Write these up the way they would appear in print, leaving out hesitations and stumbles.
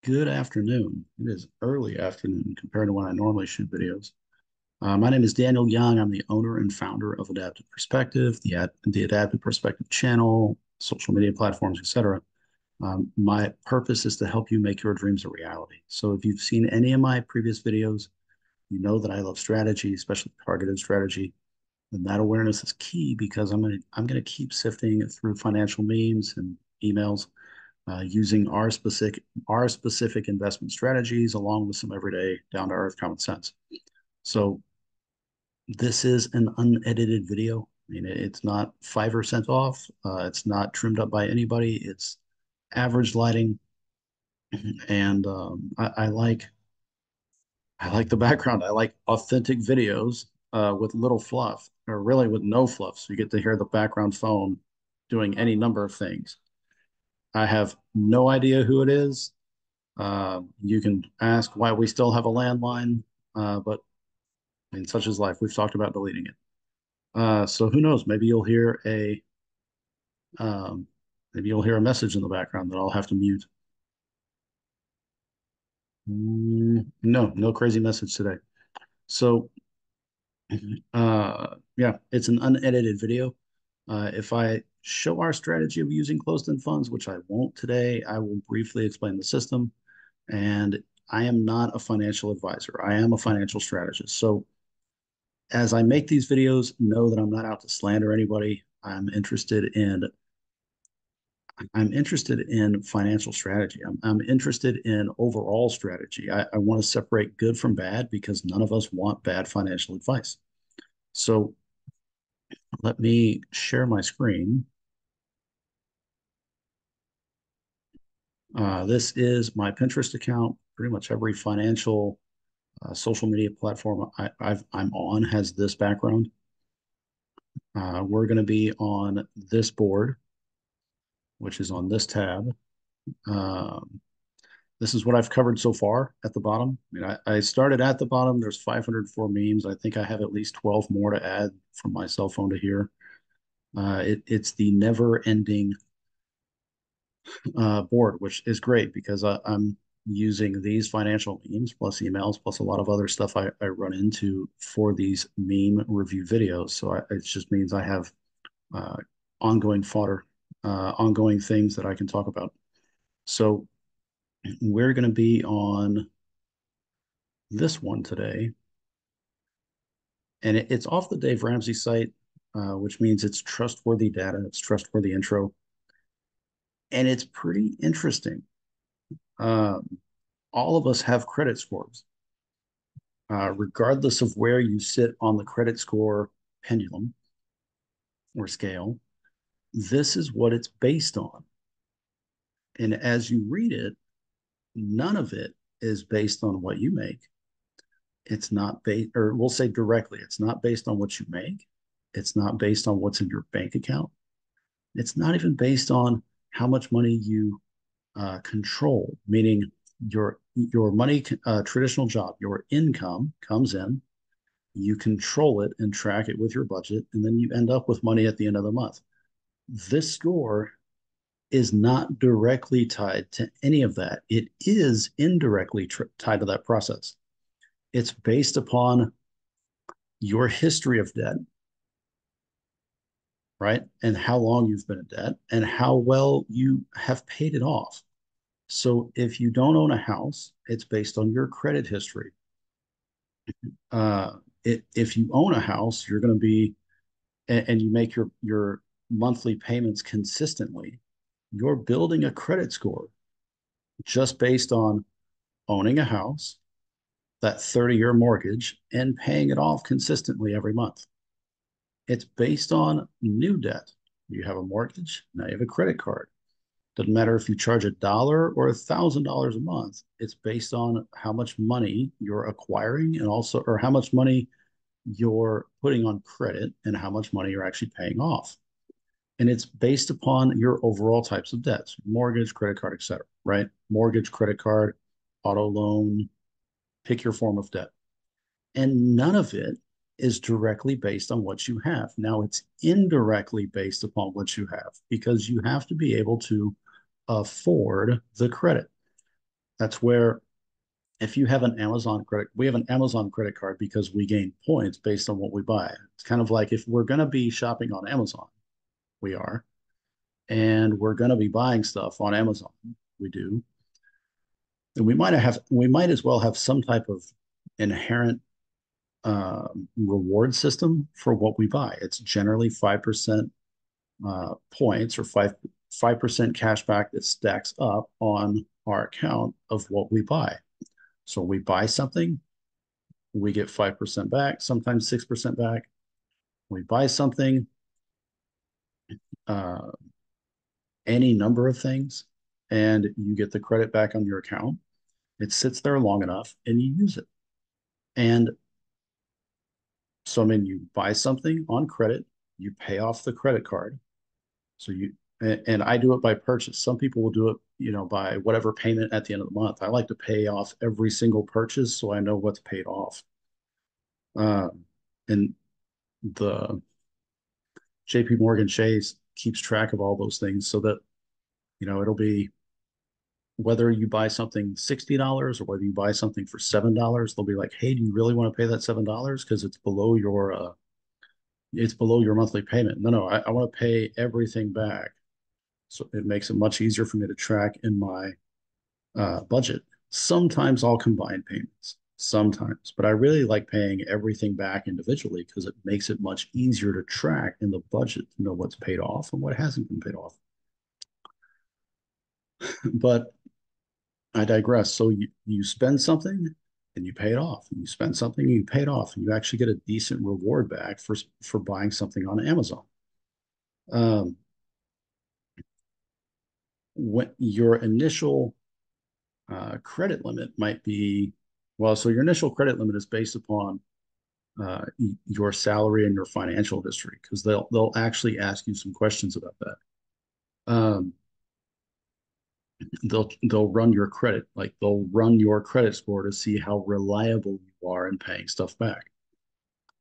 Good afternoon. It is early afternoon compared to when I normally shoot videos. My name is Daniel Young. I'm the owner and founder of Adaptive Perspective, the Adaptive Perspective channel, social media platforms, etc. My purpose is to help you make your dreams a reality. So if you've seen any of my previous videos, you know that I love strategy, especially targeted strategy. And that awareness is key because I'm gonna keep sifting through financial memes and emails using our specific investment strategies along with some everyday down to earth common sense. So this is an unedited video. I mean, it's not 5% off. It's not trimmed up by anybody. It's average lighting, and I like the background. I like authentic videos with little fluff, or really with no fluff. So you get to hear the background phone doing any number of things. I have no idea who it is. You can ask why we still have a landline, but I mean, such is life. We've talked about deleting it. So who knows? Um, maybe you'll hear a message in the background that I'll have to mute. No, no crazy message today. So yeah, it's an unedited video. If I show our strategy of using closed-end funds, which I won't today, I will briefly explain the system. And I am not a financial advisor. I am a financial strategist. So as I make these videos, know that I'm not out to slander anybody. I'm interested in financial strategy. I'm interested in overall strategy. I want to separate good from bad because none of us want bad financial advice. So let me share my screen. This is my Pinterest account. Pretty much every financial social media platform I'm on has this background. We're going to be on this board, which is on this tab. Um, this is what I've covered so far at the bottom. I mean, I started at the bottom. There's 504 memes. I think I have at least 12 more to add from my cell phone to here. It's the never-ending board, which is great because I'm using these financial memes plus emails plus a lot of other stuff I run into for these meme review videos. So it just means I have uh, ongoing fodder, ongoing things that I can talk about. So we're going to be on this one today, and it's off the Dave Ramsey site, which means it's trustworthy data, it's trustworthy intro, and it's pretty interesting. Um, all of us have credit scores, regardless of where you sit on the credit score pendulum or scale. This is what it's based on, and as you read it, none of it is based on what you make. It's not based, or we'll say directly, it's not based on what you make. It's not based on what's in your bank account. It's not even based on how much money you control, meaning your money, traditional job, your income comes in, you control it and track it with your budget, and then you end up with money at the end of the month. This score is not directly tied to any of that. It is indirectly tied to that process. It's based upon your history of debt, right? And how long you've been in debt and how well you have paid it off. So if you don't own a house, it's based on your credit history. Uh, if you own a house, you're going to be, and you make your monthly payments consistently, you're building a credit score just based on owning a house, that 30-year mortgage, and paying it off consistently every month. It's based on new debt. You have a mortgage, now you have a credit card. Doesn't matter if you charge $1 or $1,000 a month. It's based on how much money you're acquiring and also, or how much money you're putting on credit and how much money you're actually paying off. And it's based upon your overall types of debts, mortgage, credit card, etc. Right? Mortgage, credit card, auto loan, pick your form of debt. And none of it is directly based on what you have. Now it's indirectly based upon what you have because you have to be able to afford the credit. That's where if you have an Amazon credit, we have an Amazon credit card because we gain points based on what we buy. It's kind of like if we're going to be shopping on Amazon, we are, and we're going to be buying stuff on Amazon, we do. And we might as well have some type of inherent reward system for what we buy. It's generally 5% points or 5% cash back that stacks up on our account of what we buy. So we buy something, we get 5% back, sometimes 6% back. We buy something, uh, any number of things, and you get the credit back on your account. It sits there long enough and you use it. And so, I mean, you buy something on credit, you pay off the credit card. So and I do it by purchase. Some people will do it, by whatever payment at the end of the month. I like to pay off every single purchase so I know what's paid off. And the JP Morgan Chase keeps track of all those things so that, it'll be whether you buy something $60 or whether you buy something for $7, they'll be like, hey, do you really want to pay that $7? Because it's below your monthly payment. No, I want to pay everything back. So it makes it much easier for me to track in my budget. Sometimes I'll combine payments, sometimes, but I really like paying everything back individually because it makes it much easier to track in the budget to know what's paid off and what hasn't been paid off. But I digress. So you spend something and you pay it off. And you spend something and you pay it off, and you actually get a decent reward back for buying something on Amazon. Um, when your initial credit limit might be, well, so your initial credit limit is based upon uh, your salary and your financial history because they'll actually ask you some questions about that. Um, they'll run your credit, like they'll run your credit score to see how reliable you are in paying stuff back.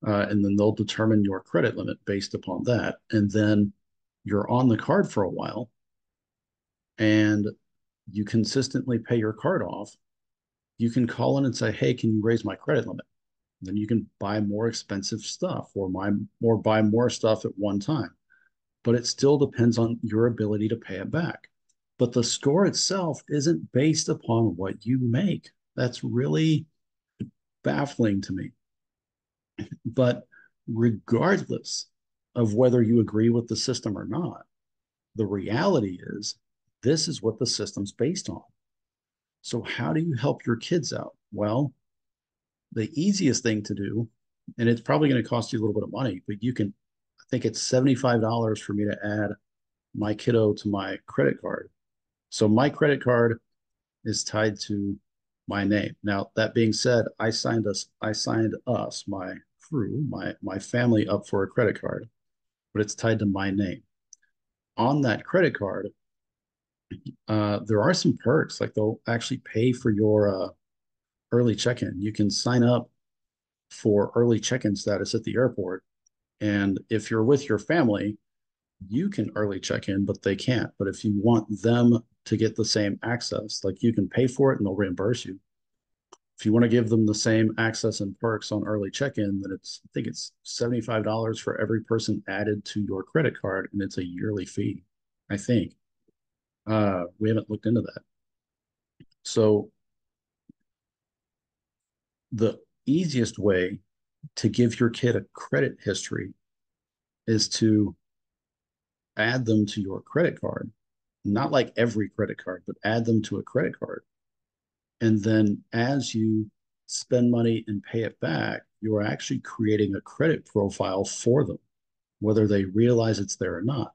And then they'll determine your credit limit based upon that. And then you're on the card for a while and you consistently pay your card off. You can call in and say, hey, can you raise my credit limit? And then you can buy more expensive stuff or buy more stuff at one time. But it still depends on your ability to pay it back. But the score itself isn't based upon what you make. That's really baffling to me. But regardless of whether you agree with the system or not, the reality is this is what the system's based on. So, how do you help your kids out? Well, the easiest thing to do, and it's probably going to cost you a little bit of money, but I think it's $75 for me to add my kiddo to my credit card. So, my credit card is tied to my name. Now, that being said, I signed us, my crew, my family up for a credit card, but it's tied to my name. On that credit card, there are some perks, like they'll actually pay for your early check-in. You can sign up for early check-in status at the airport, and if you're with your family, you can early check in, but they can't. But if you want them to get the same access, like you can pay for it and they'll reimburse you. If you want to give them the same access and perks on early check-in, then I think it's $75 for every person added to your credit card, and it's a yearly fee, I think. We haven't looked into that. So the easiest way to give your kid a credit history is to add them to your credit card, not like every credit card, but add them to a credit card. And then as you spend money and pay it back, you're actually creating a credit profile for them, whether they realize it's there or not.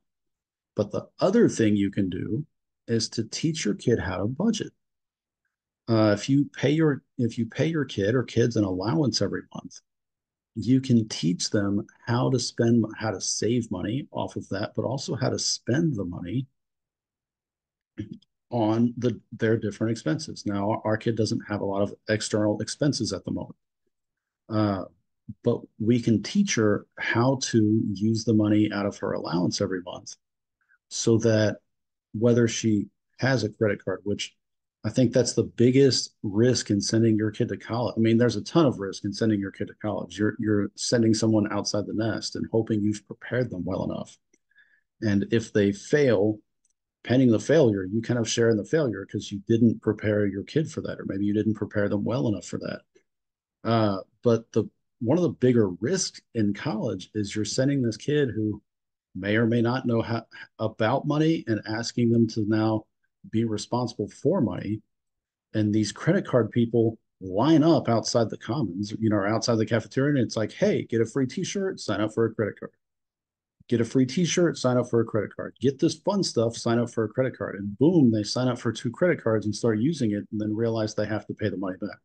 But the other thing you can do is to teach your kid how to budget. If you pay your kid or kids an allowance every month, you can teach them how to save money off of that, but also how to spend the money on their different expenses. Now, our kid doesn't have a lot of external expenses at the moment, uh, but we can teach her how to use the money out of her allowance every month so that whether she has a credit card, which I think that's the biggest risk in sending your kid to college. I mean, there's a ton of risk in sending your kid to college. You're sending someone outside the nest and hoping you've prepared them well enough. And if they fail, pending the failure, you kind of share in the failure because you didn't prepare your kid for that, or maybe you didn't prepare them well enough for that. But the one of the bigger risks in college is you're sending this kid who may or may not know how, about money and asking them to now be responsible for money. And these credit card people line up outside the commons, or outside the cafeteria, and it's like, hey, get a free T-shirt, sign up for a credit card. Get a free T-shirt, sign up for a credit card. Get this fun stuff, sign up for a credit card, and boom, they sign up for two credit cards and start using it, and then realize they have to pay the money back.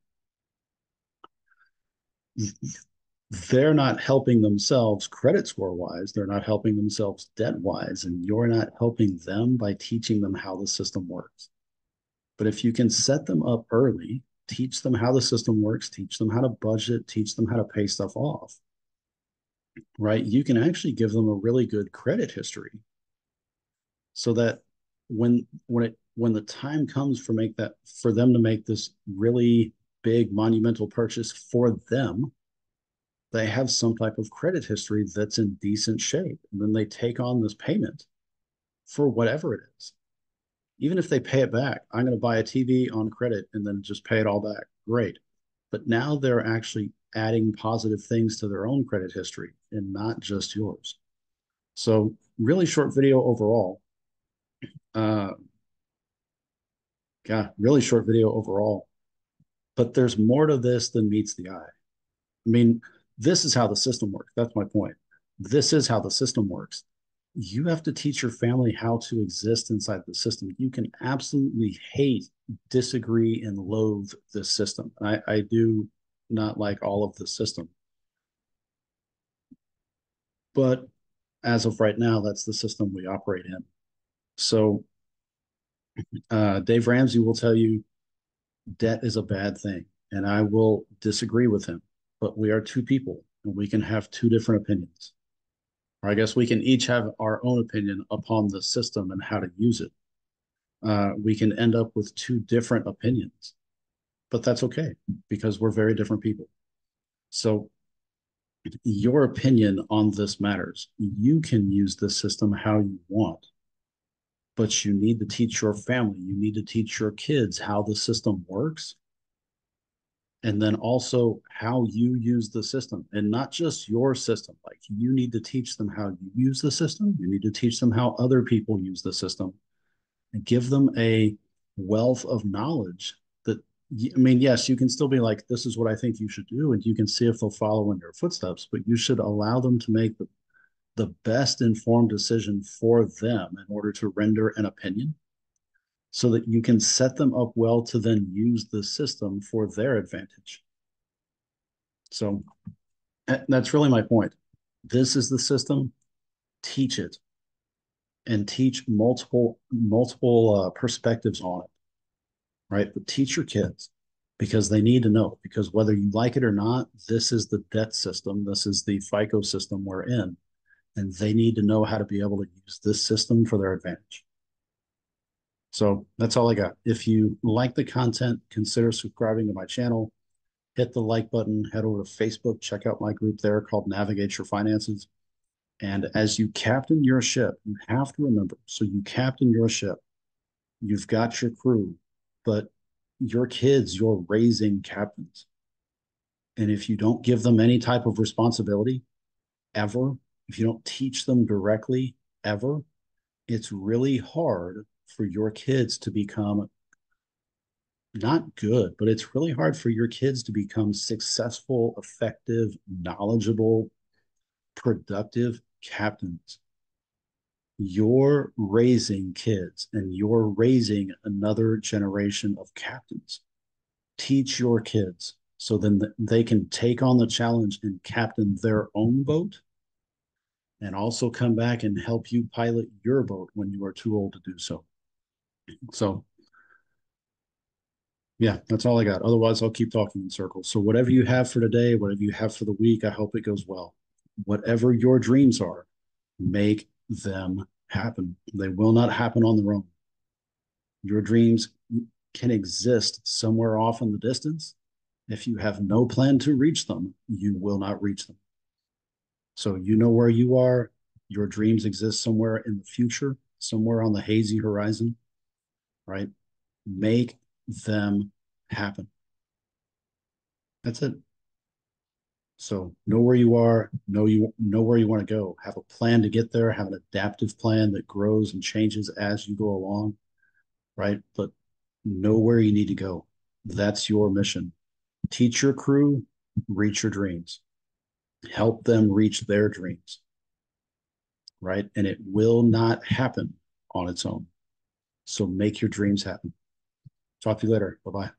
They're not helping themselves credit score wise. They're not helping themselves debt wise, and you're not helping them by teaching them how the system works. But if you can set them up early, teach them how the system works, teach them how to budget, teach them how to pay stuff off, right? You can actually give them a really good credit history so that when the time comes for them to make this really big monumental purchase for them, they have some type of credit history that's in decent shape. And then they take on this payment for whatever it is. Even if they pay it back, I'm going to buy a TV on credit and then just pay it all back. Great. But now they're actually adding positive things to their own credit history and not just yours. So, really short video overall. Uh, yeah, really short video overall. But there's more to this than meets the eye. I mean, this is how the system works. That's my point. This is how the system works. You have to teach your family how to exist inside the system. You can absolutely hate, disagree, and loathe this system. I do not like all of the system. But as of right now, that's the system we operate in. So Dave Ramsey will tell you debt is a bad thing, and I will disagree with him. But we are two people, and we can have two different opinions. Or I guess we can each have our own opinion upon the system and how to use it. We can end up with two different opinions, but that's okay because we're very different people. So your opinion on this matters. You can use the system how you want, but you need to teach your family, you need to teach your kids how the system works, and then also how you use the system, and not just your system. Like, you need to teach them how you use the system, you need to teach them how other people use the system, and give them a wealth of knowledge that, I mean, yes, you can still be like, this is what I think you should do, and you can see if they'll follow in your footsteps, but you should allow them to make the best informed decision for them in order to render an opinion, so that you can set them up well to then use the system for their advantage. So that's really my point. This is the system. Teach it, and teach multiple perspectives on it, right? But teach your kids, because they need to know. Because whether you like it or not, this is the debt system. This is the FICO system we're in, and they need to know how to be able to use this system for their advantage. So that's all I got. If you like the content, consider subscribing to my channel. Hit the like button. Head over to Facebook. Check out my group there called Navigate Your Finances. And as you captain your ship, you have to remember, so you captain your ship, you've got your crew, but your kids, you're raising captains. And if you don't give them any type of responsibility ever, if you don't teach them directly ever, it's really hard for your kids to become not good, but it's really hard for your kids to become successful, effective, knowledgeable, productive captains. You're raising kids and you're raising another generation of captains. Teach your kids so then they can take on the challenge and captain their own boat, and also come back and help you pilot your boat when you are too old to do so. So, yeah, that's all I got. Otherwise, I'll keep talking in circles. So, whatever you have for today, whatever you have for the week, I hope it goes well. Whatever your dreams are, make them happen. They will not happen on their own. Your dreams, can exist somewhere off in the distance. If you have no plan to reach them, you will not reach them. So you know where you are. Your dreams exist somewhere in the future, somewhere on the hazy horizon, right? Make them happen. That's it. So know where you are, know where you want to go, have a plan to get there, have an adaptive plan that grows and changes as you go along, right? But know where you need to go. That's your mission. Teach your crew, reach your dreams. Help them reach their dreams, right? And it will not happen on its own. So make your dreams happen. Talk to you later. Bye bye.